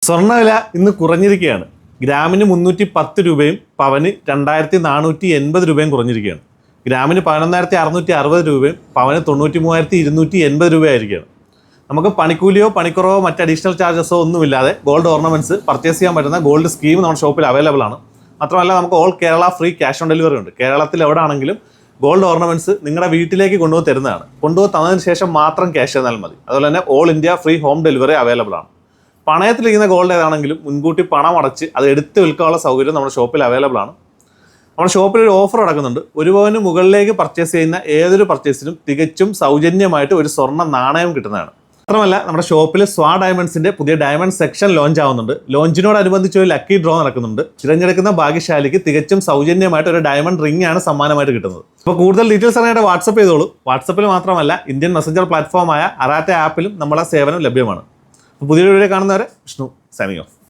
സ്വർണ്ണവില ഇന്ന് കുറഞ്ഞിരിക്കുകയാണ്. ഗ്രാമിന് 310 രൂപയും പവന് 2480 രൂപയും കുറഞ്ഞിരിക്കുകയാണ്. ഗ്രാമിന് 11,660 രൂപയും പവന് 93,280 രൂപയായിരിക്കുകയാണ്. നമുക്ക് പണിക്കൂലിയോ പണിക്കുറവോ മറ്റ് അഡീഷണൽ ചാർജസോ ഒന്നുമില്ലാതെ ഗോൾഡ് ഓർണമെൻറ്റ്സ് പർച്ചേസ് ചെയ്യാൻ പറ്റുന്ന ഗോൾഡ് സ്കീം നമ്മുടെ ഷോപ്പിൽ അവൈലബിൾ ആണ്. മാത്രമല്ല നമുക്ക് all Kerala free cash on delivery ഉണ്ട്. കേരളത്തിൽ എവിടെ ആണെങ്കിലും ഗോൾഡ് ഓർണമെൻറ്റ്സ് നിങ്ങളുടെ വീട്ടിലേക്ക് കൊണ്ടുപോയി തരുന്നതാണ്. കൊണ്ടുപോയി തന്നതിന് ശേഷം മാത്രം ക്യാഷ് തന്നാൽ മതി. അതുപോലെ തന്നെ all India free home delivery available ആണ്. പണയത്തിലിരിക്കുന്ന ഗോൾഡ് ഏതാണെങ്കിലും മുൻകൂട്ടി പണം അടച്ച് അത് എടുത്ത് വിൽക്കാനുള്ള സൗകര്യം നമ്മുടെ ഷോപ്പിൽ അവൈലബിൾ ആണ്. നമ്മുടെ ഷോപ്പിൽ ഒരു ഓഫർ നടക്കുന്നുണ്ട്. ഒരു പവന് മുകളിലേക്ക് പർച്ചേസ് ചെയ്യുന്ന ഏതൊരു പർച്ചേസിനും തികച്ചും സൗജന്യമായിട്ട് ഒരു സ്വർണ്ണ നാണയം കിട്ടുന്നതാണ്. മാത്രമല്ല നമ്മുടെ ഷോപ്പിൽ സ്വാ ഡയമണ്ട്സിന്റെ പുതിയ ഡയമണ്ട് സെക്ഷൻ ലോഞ്ച് ആവുന്നുണ്ട്. ലോഞ്ചിനോടനുബന്ധിച്ച് ഒരു ലക്കി ഡ്രോ നടക്കുന്നുണ്ട്. തിരഞ്ഞെടുക്കുന്ന ഭാഗ്യശാലിക്ക് തികച്ചും സൗജന്യമായിട്ട് ഒരു ഡയമണ്ട് റിംഗ് ആണ് സമ്മാനമായിട്ട് കിട്ടുന്നത്. അപ്പോൾ കൂടുതൽ ഡീറ്റെയിൽസ് അറിയാനായിട്ട് വാട്സപ്പ് ചെയ്തോളൂ. വാട്സപ്പിൽ മാത്രമല്ല ഇന്ത്യൻ മെസ്സഞ്ചർ പ്ലാറ്റ്ഫോമായ അറാറ്റ ആപ്പിലും നമ്മളെ സേവനം ലഭ്യമാണ്. പുതിയ വീഡിയോ കാണുന്നവരെ വിഷ്ണു സൈനിങ് ഓഫ്.